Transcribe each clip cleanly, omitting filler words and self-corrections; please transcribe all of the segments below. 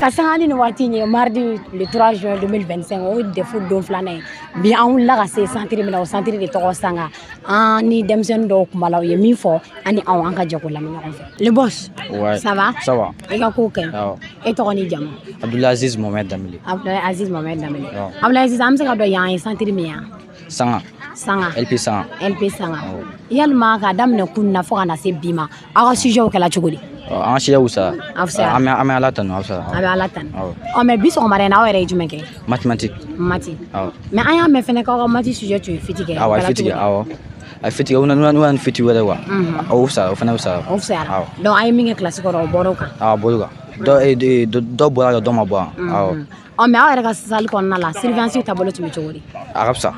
Kasangani ni wati ni mardi le 3 juin 2025 o de fu don flana bi an la ka se centre mi na o centre de to sanga ni demsen do kumala ye min fo ani an ka jako la mi ɲɔgɔn fɛ le boss ouais ça va e ka ko kɛ e tɔgɔ ni jamu Abdulaziz Mohamed Damile Abdulaziz Mohamed Damile Abdulaziz am se ka dɔ yan centre mi yan sanga LP sanga yalma ka daminɛ kunna fo kana se bima aw ka sujet kɛla cogo di an siya usa ame ala tanu afsa abe ala tanu mais bi so mare na aw yɛrɛ jumɛn kɛ mathématique mati mais an y'a mɛn fɛnɛ k'aw ka mati sujet tu fitike a fitike una fiti wɛrɛ wa o fsa o fana fsa donc a ye min kɛ classe kɔrɔ o bɔr'o kan bɔr'o kan dɔ bɔra dɔ ma bɔ mais aw yɛrɛ ka salle kɔnɔna la surveillance taabolo tun bɛ cogo di a ka fsa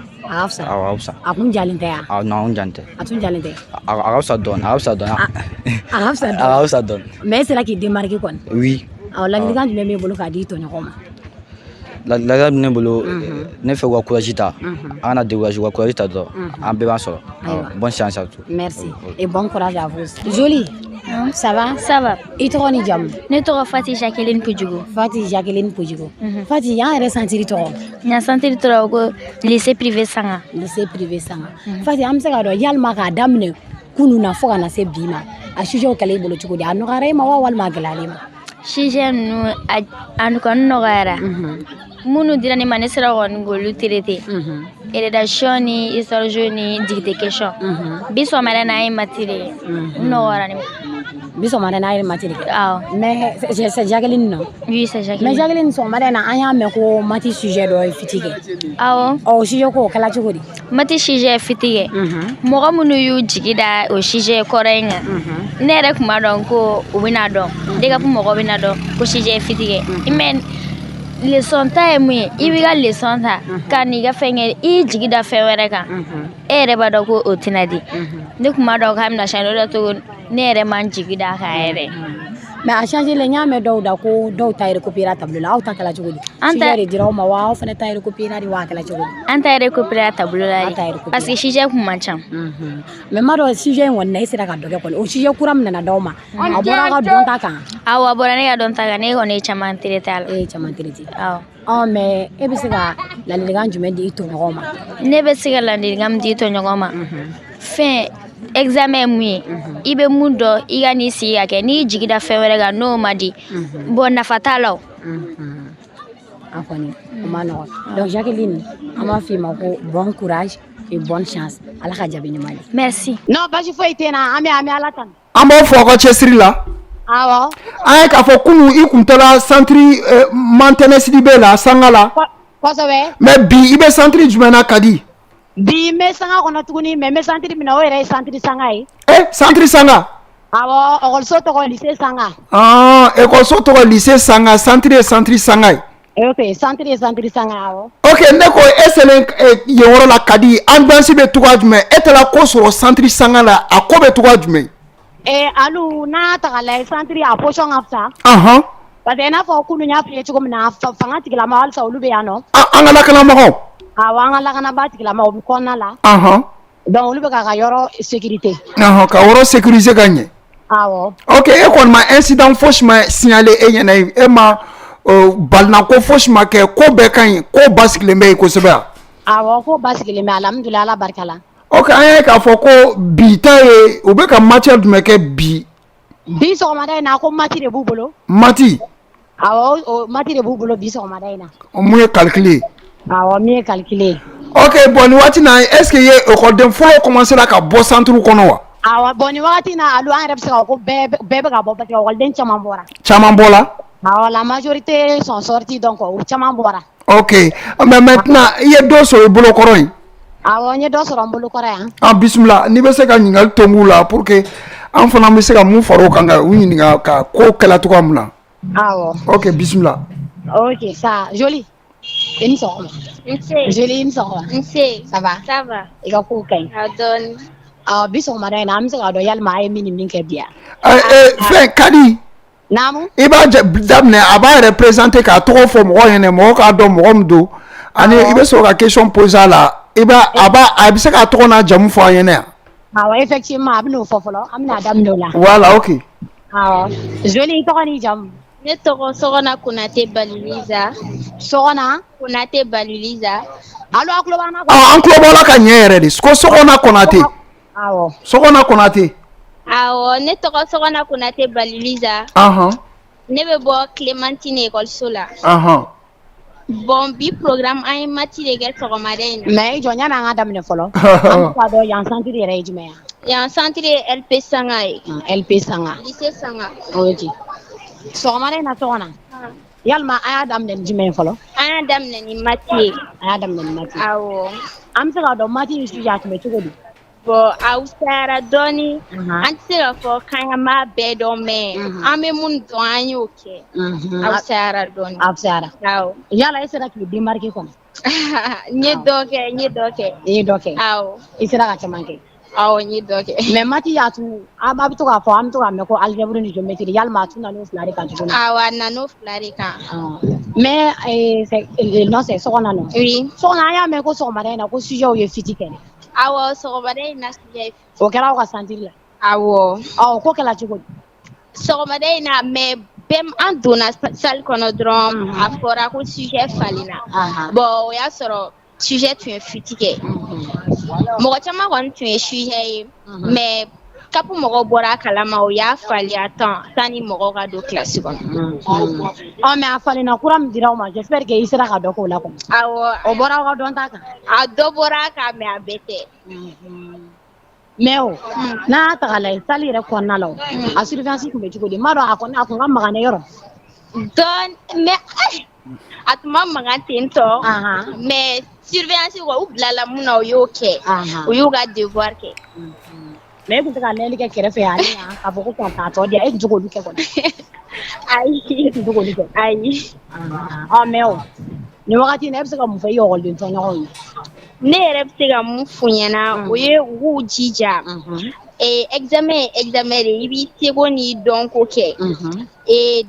a kun jalen tɛ yan non an jante a tun jalen tɛ a ka fsa dɔn mais e sera k'i démarquer kɔni oui ladilikan jumɛn b'e bolo k'a di tɔɲɔgɔn ma ladilikan ne bolo ne fɛ ka courage ta an kana découragé ka courage ta dɔrɔn an bɛɛ b'an sɔrɔ bonne chance à tous merci et bon courage à vous Jolie ça va i tɔgɔ ni jamu ne tɔgɔ Fati Jacqueline Pujugo Fati y'an yɛrɛ santiri tɔgɔ ɲa santiri tɔgɔ ko lycée privé Sanga Fati an bɛ se ka dɔn yalima k'a daminɛ kunu na fo kana se bi ma a sujet kɛla i bolo cogo di a nɔgɔyara i ma wa walima a gɛlɛyara i ma sujet ninnu a kɔni nɔgɔyara minnu dira ne ma ne sera kɔni k'olu traiter rédaction ni histoire géo ni dictée question bi sɔgɔmada n'a ye mati de ye nɔgɔyara ne ma bi sɔgɔmada n'a ye mati de kɛ mais c'est Jacqueline non oui c'est Jacqueline mais Jacqueline sɔgɔmada na an y'a mɛn ko mati sujet dɔ ye fiti kɛ awɔ sujet ko kɛla cogo di mati sujet fiti kɛ mɔgɔ minnu y'u jigi da o sujet kɔrɔ in kan ne yɛrɛ tun b'a dɔn ko u bɛna dɔn DECAP mɔgɔ bɛna dɔn ko sujet fiti kɛ mais leçon ta ye mun ye i b'i ka leçon ta ka n'i ka fɛn kɛ i jigi da fɛn wɛrɛ kan e yɛrɛ b'a dɔn ko o tɛna di ne tun b'a dɔn k'a bɛna changer o de to ne yɛrɛ man jigi da kan yɛrɛ mais a changer le n y'a mɛn dɔw da ko dɔw ta recopiera tableau la aw ta kɛla cogo di sujet de dira aw ma wa aw fana ta recopiera de wa a kɛla cogo di an ta recopiera tableau la parce que sujet kun man ca mais m'a dɔn sujet in kɔni na e sera ka dɔ kɛ kɔni o sujet kura min nana d'aw ma a bɔra ka dɔn ta kan awɔ a bɔra ne ka dɔn ta kan ne kɔni ye caman traiter a la e ye caman traiter mais e bɛ se ka ladilikan jumɛn di i tɔɲɔgɔnw ma ne bɛ se ka ladilikan min di i tɔɲɔgɔn ma fɛn examen ye mun ye i bɛ mun dɔn i ka n'i sigi ka kɛ n'i jigi da fɛn wɛrɛ kan n'o ma di bon nafa t'a la a kɔni o ma nɔgɔn donc Jacqueline an b'a f'i ma ko bon courage et bonne chance ala ka jaabi ɲuman di merci non basi foyi tɛ n na an bɛ ala tanu an b'aw fɔ aw ka cɛsiri la awɔ an ye k'a fɔ kunu i kun taara centre Mantɛnɛ bɛ la Sanga la kosɛbɛ mais bi i bɛ centre jumɛn na Kadi bi n bɛ Sanga kɔnɔ tuguni mais n bɛ centre min na o yɛrɛ ye centre Sanga ye centre Sanga awɔ école tɔgɔ lycée Sanga école tɔgɔ lycée Sanga centre ye centre Sanga ye ok centre ye centre Sanga awɔ ok ne ko e selen yen yɔrɔ la Kadi ambiance bɛ cogoya jumɛn e taara ko sɔrɔ centre Sanga la a ko bɛ cogoya jumɛn alu n'a ta k'a lajɛ centre a position ka fisa parce que i n'a fɔ kunu n y'a f'i ye cogo min na fanga tigilamɔgɔ halisa olu bɛ yan nɔ an ka lakanamɔgɔw awɔ an ka lakanabaa tigilamɔgɔw u bɛ kɔnɔna la donc olu bɛ k'a ka yɔrɔ sécurité ka yɔrɔ sécuriser ka ɲɛ awɔ ok e kɔni ma incident fosi ma signaler e ɲɛna e ma balina ko fosi ma kɛ ko bɛɛ ka ɲi ko basigilen bɛ yen kosɛbɛ awɔ ko basigilen bɛ alhamdulilayi ala barika la ok an ye k'a fɔ ko bi ta ye u bɛ ka matière jumɛn kɛ bi sɔgɔmada in na ko mati de b'u bolo mati awɔ mati de b'u bolo bi sɔgɔmada in na mun ye calcul ye awɔ min ye calcul ye ok bon nin waati na est ce que ye école fɔlɔ commencé ka bɔ centre kɔnɔ wa awɔ bon nin wagati na alu an yɛrɛ bɛ se ka ko bɛɛ bɛ ka bɔ parce que école caman bɔra awɔ la majorité sont sortis donc u caman bɔra ok mais maintenant i ye dɔ sɔrɔ i bolo kɔrɔ yen awɔ n ye dɔ sɔrɔ n bolo kɔrɔ yan bisimila n'i bɛ se ka ɲininkali to n la pour que an fana bɛ se ka mun fara o kan ka u ɲininka ka ko kɛla cogoya min na awɔ ok bisimila ok ça Jolie i ni sɔgɔma Jolie i ni sɔgɔma ça va i ka kow ka ɲi bi sɔgɔmada in na an bɛ se k'a dɔn yalima a ye min ni min kɛ bi yan fɛn Kadi naamu i b'a daminɛ a b'a yɛrɛ présenter k'a tɔgɔ fɔ mɔgɔw ɲɛna mɔgɔw k'a dɔn mɔgɔ min don ani i bɛ sɔrɔ ka question poser a la a bɛ se k'a tɔgɔ n'a jamu fɔ an ɲɛna yan awɔ effectivement a bɛ n'o fɔ fɔlɔ an bɛna daminɛ o la voilà ok awɔ Jolie i tɔgɔ n'i jamu Ne tɔgɔ Sɔgɔna Konate Baliliza. Sɔgɔna Konate Baliliza. allo a tulo b'an na an tulo b'ala ka ɲɛ yɛrɛ de ko Sɔgɔna Konate. awɔ Sɔgɔna Konate. Awɔ, ne tɔgɔ Sɔgɔna Konate Baliliza. Ne bɛ bɔ Clémentine école la. Bon, bi programme an ye mati de kɛ sɔgɔmada in na. mais jɔ ɲana an ka daminɛ fɔlɔ an b'a dɔn yan centre yɛrɛ ye jumɛn ye Yan centre ye LP Sanga ye. LP Sanga Lycée Sanga. ok sɔgɔmada in na Sɔgɔna yalima a y'a daminɛ ni jumɛn ye fɔlɔ An y'a daminɛ ni mati ye. a y'a daminɛ ni mati Awɔ. an bɛ se k'a dɔn mati ni sujet a tun bɛ cogo di Bon, a wusayara dɔɔni. An tɛ se k'a fɔ k'an m'a bɛɛ dɔn mais an bɛ mun dɔn an y'o kɛ. A wusayara dɔɔni. a fisayara Awɔ. yala e sera k'i démarquer kɔnɔ N ye dɔ kɛ. i ye dɔ kɛ Awɔ. i sera ka caman kɛ Awɔ, n ye dɔ kɛ. mais mati y'a tu a bɛ to k'a fɔ an bɛ to k'a mɛn ko algèbre ni géométrie yalima a tun na n'o fila de kan tuguni Awɔ, a nana o fila de kan. mais non c'est Sɔgɔna nɔ Oui. Sɔgɔna an y'a mɛn ko sɔgɔmada in na ko sujet ye fiti kɛ Awɔ, sɔgɔmada in na sujet. o kɛra aw ka centre la Awɔ. ko kɛla cogo di Sɔgɔmada in na mais bɛɛ an donna salle kɔnɔ dɔrɔn a fɔra ko sujet falenna. Bon, o y'a sɔrɔ sujet tun ye fiti kɛ. Mɔgɔ caman kɔni tun ye sujet ye mais CAP mɔgɔw bɔra a kalama o y'a falen sanni mɔgɔw ka don classe kɔnɔ. mais a falenna kura min dira aw ma j'espère que i sera ka dɔ k'o la kɔni Awɔ. o bɔra aw ka dɔnta kan A dɔ bɔra a kan mais a bɛɛ tɛ. mais o n'a y'a ta k'a lajɛ salle yɛrɛ kɔnɔna la o a surveillance tun bɛ cogo di n b'a dɔn a kɔni a tun ka magan ne yɔrɔ Mais a tun ma mankan ten tɔ mais surveillance kɔ u bilala mun na o y'o kɛ u y'u ka devoir kɛ. mais e tun tɛ ka lajɛli kɛ kɛrɛfɛ yan ani yan k'a fɔ ko k'a tɔ di yan e tun tɛ k'olu kɛ kɔni Ayi. e tun tɛ k'olu kɛ Ayi. mais o nin wagati in na e bɛ se ka mun fɔ i ɔkɔliden tɔɲɔgɔnw ye Ne yɛrɛ bɛ se ka mun f'u ɲɛna o ye u k'u jija. Examen ye examen de ye i b'i seko n'i dɔnko kɛ.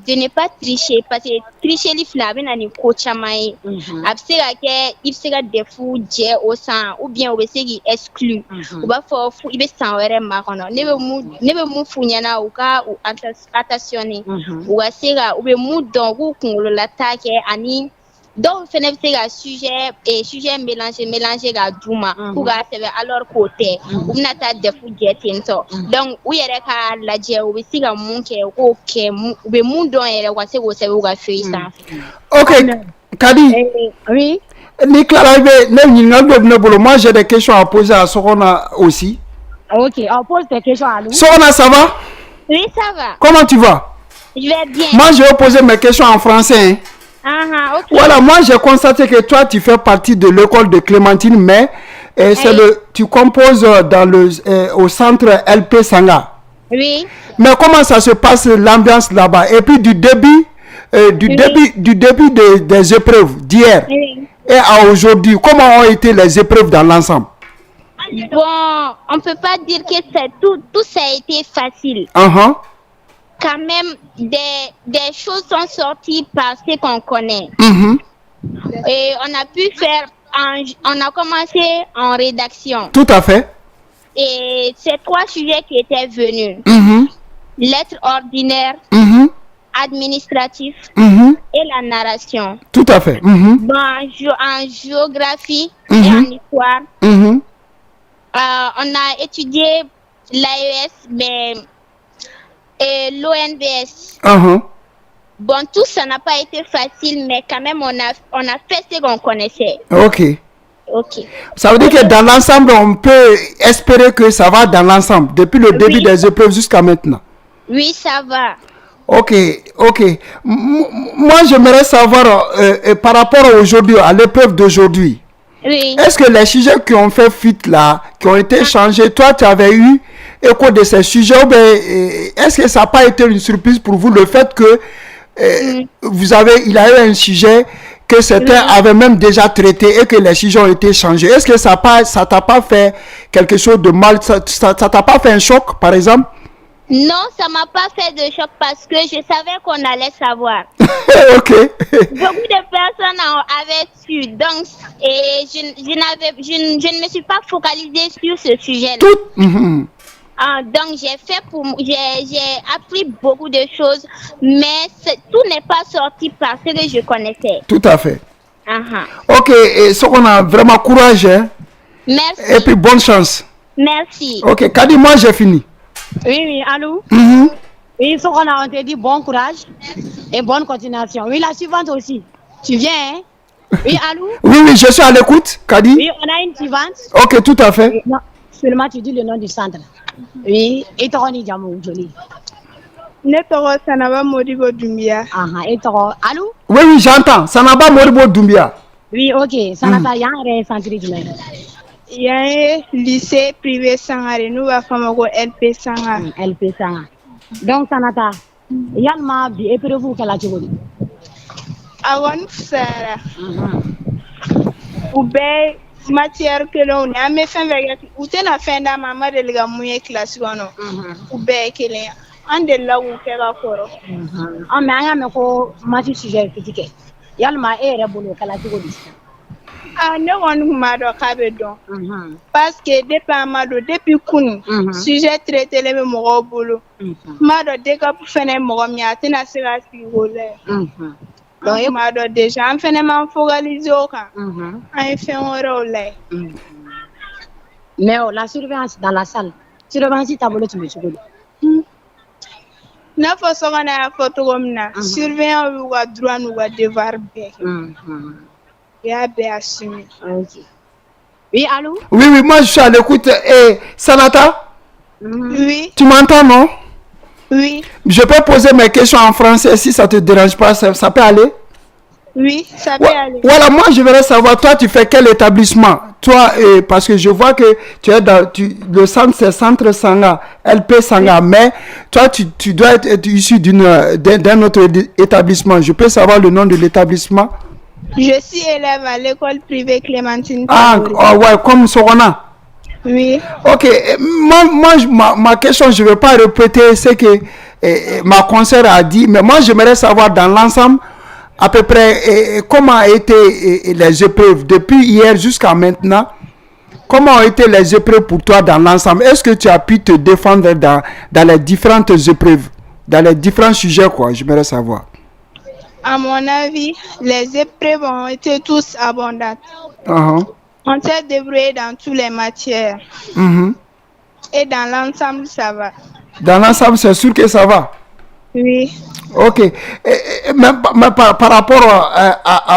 De ne pas tricher parce que tricheli filɛ a bɛ na ni ko caman ye. A bɛ se ka kɛ i bɛ se ka DEF jɛ o san ou bien u bɛ se k'i exclure. U b'a fɔ i bɛ san wɛrɛ makɔnɔ. Ne bɛ mun f'u ɲɛna u ka u attentionner. U ka se ka u bɛ mun dɔn u k'u kunkololata kɛ ani dɔw fɛnɛ bɛ se ka sujet mélanger k'a d'u ma k'u k'a sɛbɛn alors k'o tɛ u bɛna taa DEF jɛ ten tɔ donc u yɛrɛ k'a lajɛ u bɛ se ka mun kɛ u k'o kɛ u bɛ mun dɔn yɛrɛ u ka se k'o sɛbɛn u ka feuille sanfɛ. Ok, Kadi, oui ni Clara bɛ ne ɲininkali dɔ bɛ ne bolo moi j'ai des questions à poser à Sɔgɔna aussi. ok on pose des questions à lui. Sɔgɔna, ça va? Oui, ça va. Comment tu vas? Je vais bien. Moi je vais poser mes questions en français. Hein. Ok. Voilà, moi j'ai constaté que toi tu fais partie de l'école de Clémentine, mais tu composes au centre LP Sanga. Oui. Mais comment ça se passe l'ambiance là-bas? Et puis du début des épreuves d'hier et à aujourd'hui, comment ont été les épreuves dans l'ensemble? Bon, on peut pas dire que tout ça a été facile. Quand même, des choses sont sorties par ce qu'on connaît. Et on a pu faire, on a commencé en rédaction. Tout à fait. Et c'est 3 sujets qui étaient venus. Lettres ordinaires, administratif et la narration. Tout à fait. Bon, en géographie et en histoire, on a étudié l'AES, mais et l'ONVS. Bon, tout ça n'a pas été facile, mais quand même, on a fait ce qu'on connaissait. Ok. Ça veut dire que dans l'ensemble, on peut espérer que ça va dans l'ensemble, depuis le début des épreuves jusqu'à maintenant. Oui, ça va. Ok. Moi, j'aimerais savoir, par rapport à aujourd'hui, à l'épreuve d'aujourd'hui, est-ce que les sujets qui ont fait fuite là, qui ont été changés, toi, tu avais eu écho de ces sujets, ou bien est-ce que ça n'a pas été une surprise pour vous, le fait que il a eu un sujet que certains avaient même déjà traité et que les sujets ont été changés? Est-ce que ça t'a pas fait quelque chose de mal? Ça t'a pas fait un choc, par exemple? Non, ça m'a pas fait de choc parce que je savais qu'on allait savoir. Ok. Beaucoup de personnes avaient su, donc je ne me suis pas focalisée sur ce sujet-là. Donc j'ai appris beaucoup de choses, mais tout n'est pas sorti parce que je connaissais. Tout à fait. Ok, et ce qu'on a vraiment courage. Hein? Merci. Et puis bonne chance. Merci. Ok, Kadi, moi j'ai fini. Oui, allô? Oui, ce qu'on a, on te dit bon courage et bonne continuation. Oui, la suivante aussi. Tu viens, hein? Oui, allô? Oui, je suis à l'écoute, Kadi. Oui, on a une suivante. Ok, tout à fait. Non, seulement tu dis le nom du centre. Oui, et tu dis Djamou Joli. Netoro Sanaba Modibo Doumbia. Et allô? Oui, j'entends. Sanaba Modibo Doumbia. Oui, ok. Sanata, il y a un centre du Mali. Il y a un lycée privé Sangare. Nous avons fait LP Sangare. LP Sangare. Donc, Sanata, il y a un bi épreuve que la Tchouoli. Avant Sara. Ou bien, matière que l'on a, mais fin avec ou t'es la fin d'un maman de la mouille classe ou bien qu'elle est en de là où qu'elle a corps. Ah, mais il y a un match sujet critique. Il y a un boulot que la Tchouoli. Ah, ne on m'a don. Parce que depuis Koun, sujet traité les mêmes boulot. M'a dès que vous faites un mot, il y a un série donc, m'a déjà, on fait un focalisé au camp. On fait un rôle. Mais la surveillance dans la salle, surveillance, tu as voulu te mettre. Ne faut pas qu'on ait un photo comme ça. Surveillant ou à droit ou à devoir. Il y a bien assumé. Oui, allô? Oui, moi je suis à l'écoute. Et Sanata? Oui. Tu m'entends, non? Oui. Je peux poser mes questions en français si ça te dérange pas, ça peut aller? Oui, ça peut aller. Voilà, moi je voudrais savoir, toi tu fais quel établissement? Toi, parce que je vois que tu es dans le centre, c'est Centre Sanga, LP Sanga, mais toi tu dois être issu d'un autre établissement. Je peux savoir le nom de l'établissement? Je suis élève à l'école privée Clémentine. Ouais, comme Sorona. Oui. Ok, ma question, je ne vais pas répéter ce que ma conseillère a dit, mais moi j'aimerais savoir dans l'ensemble à peu près comment ont été les épreuves depuis hier jusqu'à maintenant. Comment ont été les épreuves pour toi dans l'ensemble? Est-ce que tu as pu te défendre dans les différentes épreuves, dans les différents sujets, quoi? J'aimerais savoir. À mon avis, les épreuves ont été tous abondantes. On s'est débrouillé dans toutes les matières. Et dans l'ensemble, ça va. Dans l'ensemble, c'est sûr que ça va? Oui. Ok. Mais par rapport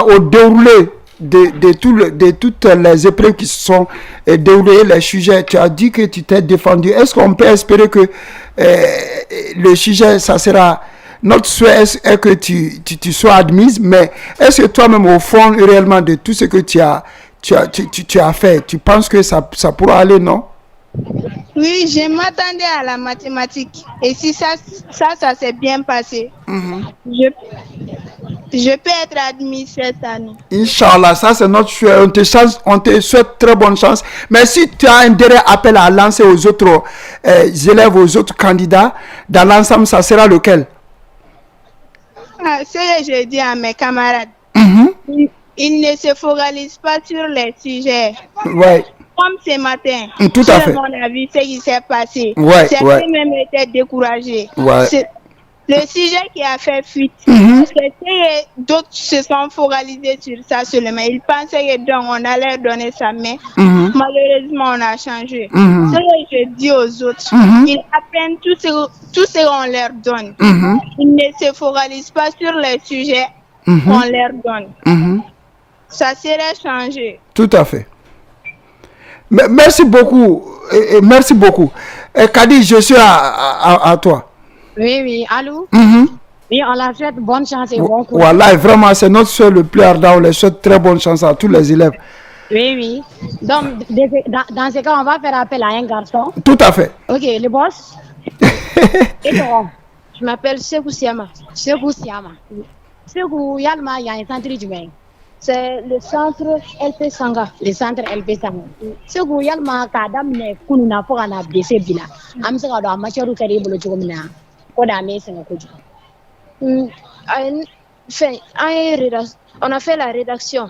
au déroulé de toutes les épreuves qui se sont déroulées, les sujets, tu as dit que tu t'es défendu. Est-ce qu'on peut espérer que le sujet, ça sera... Notre souhait est que tu sois admise, mais est-ce que toi-même, au fond, réellement, de tout ce que tu as fait, tu penses que ça pourra aller, non? Oui, je m'attendais à la mathématique. Et si ça s'est bien passé, je peux être admise cette année. Inch'Allah, ça c'est notre souhait. On te souhaite très bonne chance. Mais si tu as un dernier appel à lancer aux autres élèves, aux autres candidats, dans l'ensemble, ça sera lequel? Ce que je dis à mes camarades, ils ne se focalisent pas sur les sujets. Ouais. Comme ce matin, tout à fait. Mon avis, ce qui s'est passé, certains même étaient découragés. Le sujet qui a fait fuite, c'est que d'autres se sont focalisés sur ça seulement. Ils pensaient que donc on allait donner ça, mais malheureusement on a changé. Ce que je dis aux autres, ils apprennent tout ce qu'on leur donne. Ils ne se focalisent pas sur les sujets qu'on leur donne. Ça serait changé. Tout à fait. Merci beaucoup. Merci beaucoup. Kadi, je suis à toi. Oui, allô? Oui, on la souhaite bonne chance et bon courage. Voilà, vraiment, c'est notre souhait le plus ardent. On les souhaite très bonne chance à tous les élèves. Oui. Donc, dans ce cas, on va faire appel à un garçon. Tout à fait. Ok, le boss. Et toi? Je m'appelle Sekou Siama. Sekou, Yalma, il y a un centre du Maine. C'est le centre LP Sanga. Le centre LP Sanga. Sekou, Yalma, Kadam, Kuna, Fogana, Bessé Bila. Amsa, Amateur, Caribou, Jomina. On a fait la rédaction.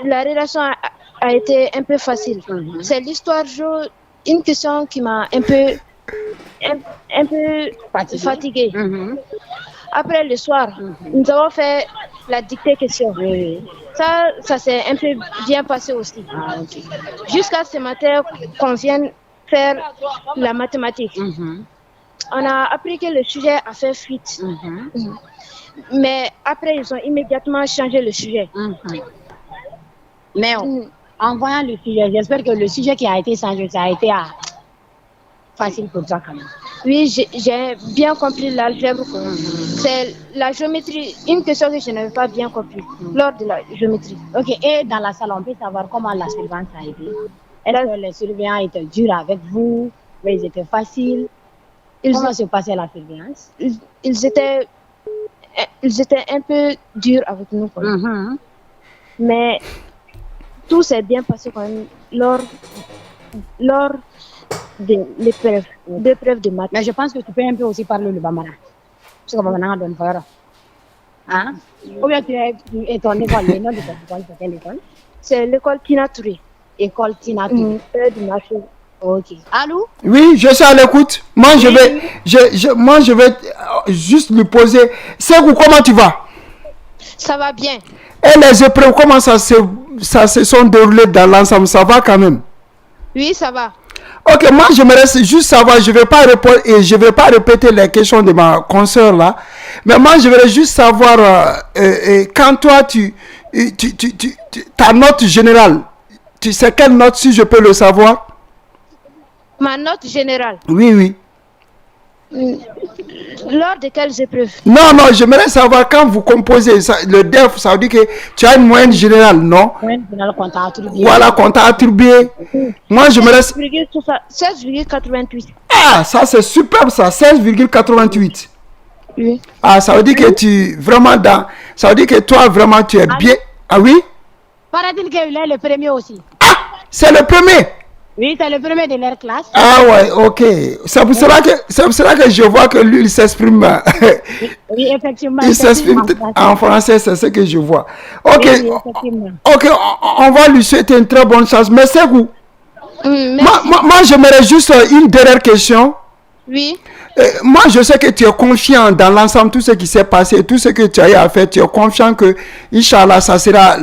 La rédaction a été un peu facile. C'est l'histoire une question qui m'a un peu fatiguée. Après le soir, nous avons fait la dictée question. Ça s'est un peu bien passé aussi. Jusqu'à ce matin qu'on vienne faire la mathématique. On a appris que le sujet a fait fuite. Mais après, ils ont immédiatement changé le sujet. Mais en voyant le sujet, j'espère que le sujet qui a été changé, ça a été facile pour toi quand même. Oui, j'ai bien compris l'algèbre. C'est la géométrie, une question que je n'avais pas bien compris lors de la géométrie. Ok, et dans la salle, on peut savoir comment la surveillance a été. Est-ce que les surveillants étaient durs avec vous, mais ils étaient faciles? Comment se passait la surveillance? Ils étaient un peu durs avec nous. Mais tout s'est bien passé quand même lors de l'épreuve de maths. Mais je pense que tu peux un peu aussi parler le bambara. Parce que maintenant, on donne fort. Hein? Ou bien tu es ton école, le nom de ton école, c'est quelle école? C'est l'école Tina Touré. École Tina Touré. Du marché. Ok. Allô? Oui, je suis à l'écoute. Moi, je vais juste lui poser. Ségou, comment tu vas? Ça va bien. Et les épreuves, comment ça se sont déroulées dans l'ensemble? Ça va quand même? Oui, ça va. Ok, moi j'aimerais juste savoir, je ne vais pas répondre et je ne vais pas répéter les questions de ma consoeur là, mais moi je voudrais juste savoir, quand toi ta note générale, tu sais quelle note si je peux le savoir? Ma note générale? Oui, oui. Lors de quelles épreuves? Non, j'aimerais savoir quand vous composez le DEF, ça veut dire que tu as une moyenne générale, non? Moyenne générale qu'on t'a attribuée. Voilà, qu'on t'a attribué. Moi, j'aimerais... 16,88. Ah, ça c'est superbe ça, 16,88. Oui. Ah, ça veut dire que ça veut dire que toi, vraiment, tu es bien... Ah oui? Paraît-il qu'il est le premier aussi. Ah, c'est le premier? Oui, c'est le premier de leur classe. Ah ouais, ok. C'est pour cela que je vois que lui, il s'exprime. Oui, effectivement. Il s'exprime en français, c'est ce que je vois. Ok, ok, on va lui souhaiter une très bonne chance. Mais c'est vous. Moi, j'aimerais juste une dernière question. Oui. Moi, je sais que tu es confiant dans l'ensemble, tout ce qui s'est passé, tout ce que tu as eu à faire. Tu es confiant que, Inch'Allah, ça sera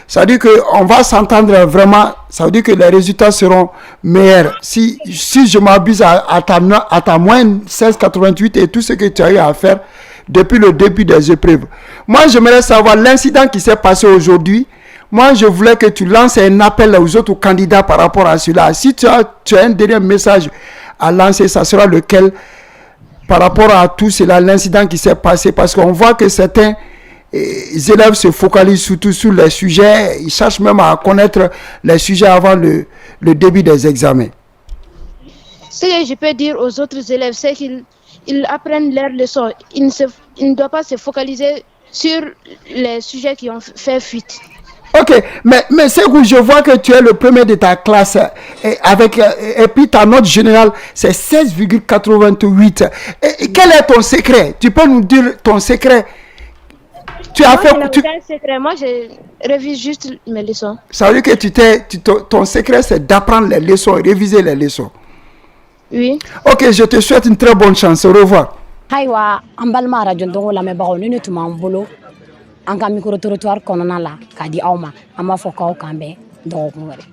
ça veut dire qu'on va s'entendre vraiment, ça veut dire que les résultats seront meilleurs. Si je m'abuse à ta moyenne 16,88 et tout ce que tu as eu à faire depuis le début des épreuves. Moi, j'aimerais savoir l'incident qui s'est passé aujourd'hui. Moi, je voulais que tu lances un appel aux autres candidats par rapport à cela. Si tu as un dernier message à lancer, ça sera lequel par rapport à tout cela, l'incident qui s'est passé? Parce qu'on voit que certains élèves se focalisent surtout sur les sujets, ils cherchent même à connaître les sujets avant le début des examens. Ce que je peux dire aux autres élèves, c'est qu'ils apprennent leurs leçons. Ils ne doivent pas se focaliser sur les sujets qui ont fait fuite. Ok, mais Ségou, je vois que tu es le premier de ta classe et puis ta note générale, c'est 16,88. Quel est ton secret? Tu peux nous dire ton secret? Moi, je révise juste mes leçons. Ça veut dire que ton secret, c'est d'apprendre les leçons et réviser les leçons. Oui. Ok, je te souhaite une très bonne chance. Au revoir. Ayiwa, an balima radio dɔgɔ lamɛnbagaw ni ne tun b'an bolo an ka micro trottoir kɔnɔna la k'a di aw ma an b'a fɔ k'aw k'an bɛn dɔgɔkun wɛrɛ.